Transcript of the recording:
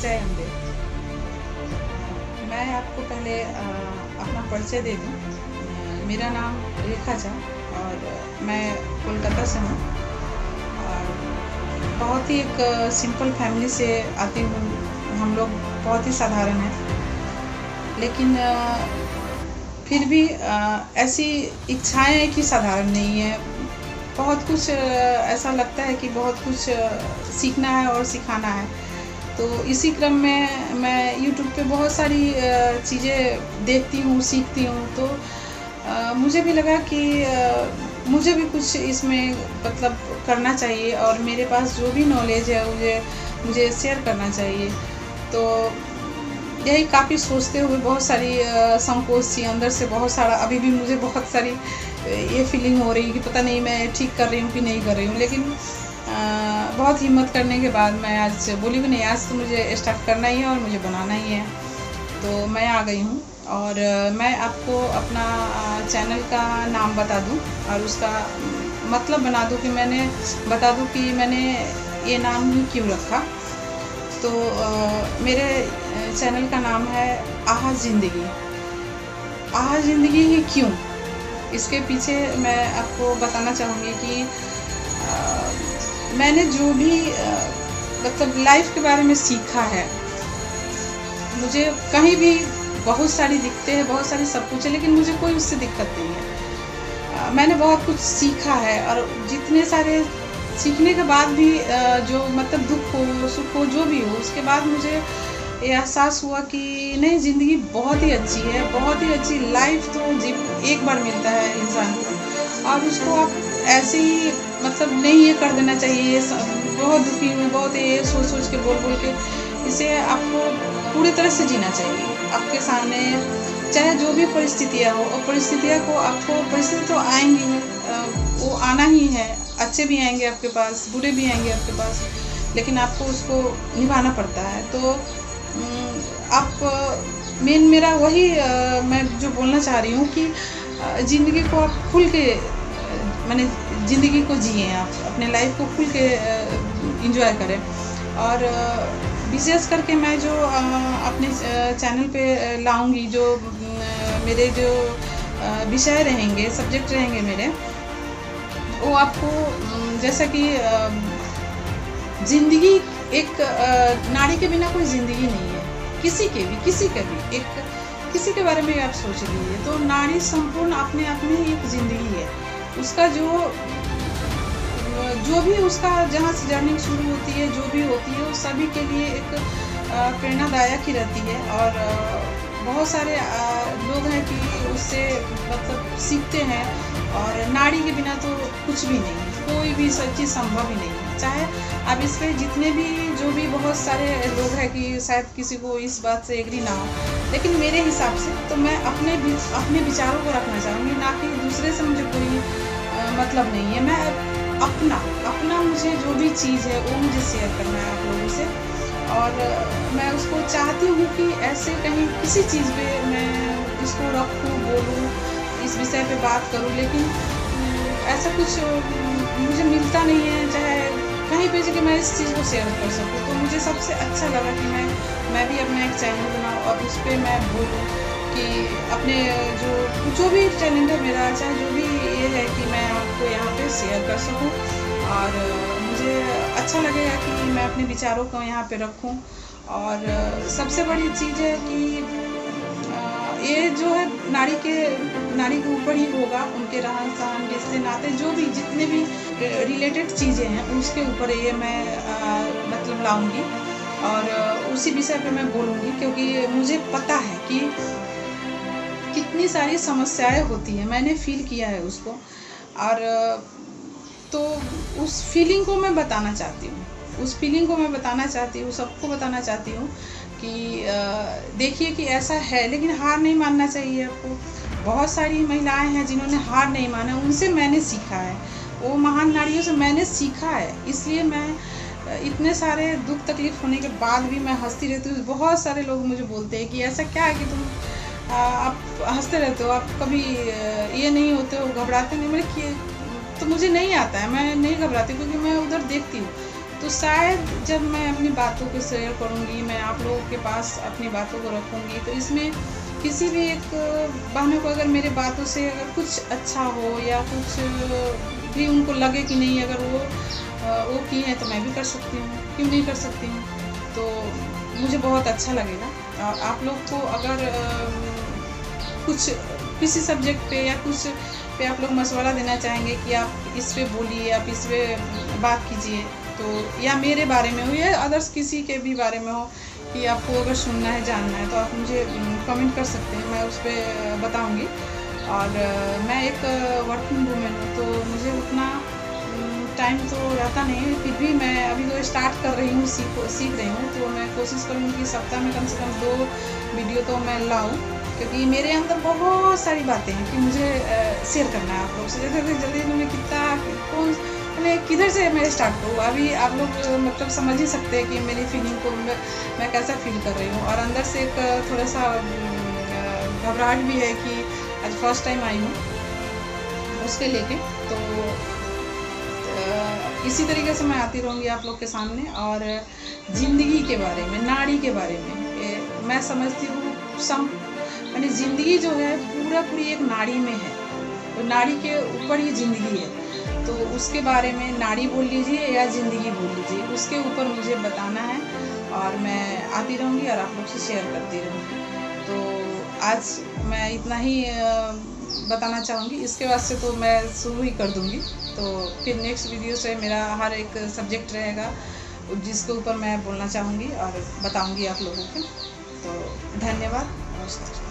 जय अम्बे। मैं आपको पहले अपना परिचय दे दूँ। मेरा नाम रेखा झा और मैं कोलकाता से हूँ और बहुत ही एक सिंपल फैमिली से आती हूँ। हम लोग बहुत ही साधारण हैं, लेकिन फिर भी ऐसी इच्छाएं हैं कि साधारण नहीं है। बहुत कुछ ऐसा लगता है कि बहुत कुछ सीखना है और सिखाना है। तो इसी क्रम में मैं यूट्यूब पे बहुत सारी चीज़ें देखती हूँ, सीखती हूँ। तो मुझे भी लगा कि मुझे भी कुछ इसमें मतलब करना चाहिए और मेरे पास जो भी नॉलेज है मुझे शेयर करना चाहिए। तो यही काफ़ी सोचते हुए बहुत सारी संकोच सी अंदर से, बहुत सारा अभी भी मुझे बहुत सारी ये फीलिंग हो रही है कि पता नहीं मैं ठीक कर रही हूँ कि नहीं कर रही हूँ। लेकिन बहुत हिम्मत करने के बाद मैं आज बोली कि नहीं, आज तो मुझे स्टार्ट करना ही है और मुझे बनाना ही है। तो मैं आ गई हूँ और मैं आपको अपना चैनल का नाम बता दूँ और उसका मतलब बता दूँ कि मैंने ये नाम ही क्यों रखा। तो मेरे चैनल का नाम है आहा ज़िंदगी। आहा ज़िंदगी ही क्यों, इसके पीछे मैं आपको बताना चाहूँगी कि मैंने जो भी मतलब लाइफ के बारे में सीखा है। मुझे कहीं भी बहुत सारी दिक्कतें हैं, बहुत सारी सब कुछ है, लेकिन मुझे कोई उससे दिक्कत नहीं है। मैंने बहुत कुछ सीखा है और जितने सारे सीखने के बाद भी जो मतलब दुख हो, सुख हो, जो भी हो, उसके बाद मुझे ये एहसास हुआ कि नहीं, ज़िंदगी बहुत ही अच्छी है, बहुत ही अच्छी लाइफ तो एक बार मिलता है इंसान को और उसको आप ऐसे ही मतलब नहीं ये कर देना चाहिए। बहुत दुखी हूँ, बहुत ये सोच के बोल के इसे आपको पूरी तरह से जीना चाहिए। आपके सामने चाहे जो भी परिस्थितियाँ हो, और परिस्थिति तो आएंगी, वो आना ही है। अच्छे भी आएंगे आपके पास, बुरे भी आएंगे आपके पास, लेकिन आपको उसको निभाना पड़ता है। तो आप मेरा वही मैं जो बोलना चाह रही हूँ कि ज़िंदगी को आप खुल के माने ज़िंदगी को जिए, आप अपने लाइफ को खुल के एंजॉय करें। और विशेष करके मैं जो अपने चैनल पे लाऊंगी, जो मेरे जो विषय रहेंगे, सब्जेक्ट रहेंगे मेरे, वो आपको जैसा कि ज़िंदगी एक नारी के बिना कोई ज़िंदगी नहीं है। किसी के भी किसी के बारे में आप सोच लीजिए तो नारी संपूर्ण अपने आप में एक ज़िंदगी है। उसका जो भी उसका जहाँ से जर्नी शुरू होती है, जो भी होती है, वो सभी के लिए एक प्रेरणादायक ही रहती है। और बहुत सारे लोग हैं कि उससे मतलब सीखते हैं। और नारी के बिना तो कुछ भी नहीं, कोई भी चीज़ संभव ही नहीं है। चाहे अब इस पर जितने भी जो भी बहुत सारे लोग हैं कि शायद किसी को इस बात से एग्री ना हो, लेकिन मेरे हिसाब से तो मैं अपने विचारों को रखना चाहूँगी, ना कि दूसरे से मुझे कोई मतलब नहीं है। मैं अपना मुझे जो भी चीज़ है वो मुझे शेयर करना है आप लोगों से। और मैं उसको चाहती हूँ कि ऐसे कहीं किसी चीज़ पे मैं इसको रखूँ, बोलूँ, इस विषय पे बात करूँ, लेकिन ऐसा कुछ मुझे मिलता नहीं है चाहे कहीं पे कि मैं इस चीज़ को शेयर कर सकूँ। तो मुझे सबसे अच्छा लगा कि मैं भी अपना एक चैनल बनाऊँ और उस पर मैं बोलूँ कि अपने जो भी टैलेंट है मेरा, चाहे जो भी ये है, कि मैं आपको यहाँ पे शेयर कर सकूँ। और मुझे अच्छा लगेगा कि मैं अपने विचारों को यहाँ पे रखूँ। और सबसे बड़ी चीज़ है कि ये जो है नारी के ऊपर ही होगा, उनके रहन सहन, रिश्ते नाते, जो भी जितने भी रिलेटेड चीज़ें हैं उसके ऊपर ये मैं मतलब लाऊंगी और उसी विषय पे मैं बोलूँगी। क्योंकि मुझे पता है कि कितनी सारी समस्याएं होती हैं, मैंने फील किया है उसको। और तो उस फीलिंग को मैं बताना चाहती हूँ, सबको बताना चाहती हूँ कि देखिए कि ऐसा है, लेकिन हार नहीं मानना चाहिए आपको। बहुत सारी महिलाएं हैं जिन्होंने हार नहीं माना, उनसे मैंने सीखा है, वो महान नारियों से मैंने सीखा है। इसलिए मैं इतने सारे दुख तकलीफ होने के बाद भी मैं हंसती रहती हूँ। बहुत सारे लोग मुझे बोलते हैं कि ऐसा क्या है कि तुम आप हंसते रहते हो, आप कभी ये नहीं होते हो, घबराते नहीं? तो मुझे नहीं आता है, मैं नहीं घबराती, क्योंकि मैं उधर देखती हूँ तो शायद जब मैं अपनी बातों को शेयर करूँगी, मैं आप लोगों के पास अपनी बातों को रखूँगी, तो इसमें किसी भी एक बहनों को अगर मेरे बातों से अगर कुछ अच्छा हो या कुछ भी उनको लगे कि नहीं, अगर वो की है तो मैं भी कर सकती हूँ, क्यों नहीं कर सकती हूँ, तो मुझे बहुत अच्छा लगेगा। और आप लोग को अगर कुछ किसी सब्जेक्ट पे या कुछ पे आप लोग मशवरा देना चाहेंगे कि आप इस पे बोलिए, आप इस पे बात कीजिए, तो या मेरे बारे में हो या अदर्स किसी के भी बारे में हो कि आपको अगर सुनना है, जानना है, तो आप मुझे कमेंट कर सकते हैं, मैं उस पर बताऊँगी। और मैं एक वर्किंग वूमेन हूँ, तो मुझे उतना टाइम तो रहता नहीं है, फिर भी मैं अभी तो स्टार्ट कर रही हूँ, सीख रही हूँ, तो मैं कोशिश करूँगी कि सप्ताह में कम से कम 2 वीडियो तो मैं लाऊँ, क्योंकि मेरे अंदर बहुत सारी बातें हैं कि मुझे शेयर करना है आप लोग से। जैसे जल्दी में कितना कौन मैंने किधर से मैं स्टार्ट करूँ, अभी आप लोग मतलब समझ ही सकते हैं कि मेरी फीलिंग को मैं कैसा फील कर रही हूँ। और अंदर से एक थोड़ा सा घबराहट भी है कि आज फर्स्ट टाइम आई हूँ उसके लेके, तो इसी तरीके से मैं आती रहूँगी आप लोग के सामने। और ज़िंदगी के बारे में, नाड़ी के बारे में मैं समझती हूँ यानी ज़िंदगी जो है पूरी एक नाड़ी में है, तो नाड़ी के ऊपर ही ज़िंदगी है, तो उसके बारे में नाड़ी बोल लीजिए या ज़िंदगी बोल लीजिए, उसके ऊपर मुझे बताना है और मैं आती रहूँगी और आप लोग से शेयर करती रहूँगी। तो आज मैं इतना ही बताना चाहूँगी, इसके बाद से तो मैं शुरू ही कर दूँगी। तो फिर नेक्स्ट वीडियो से मेरा हर एक सब्जेक्ट रहेगा जिसके ऊपर मैं बोलना चाहूँगी और बताऊँगी आप लोगों को। तो धन्यवाद, नमस्कार।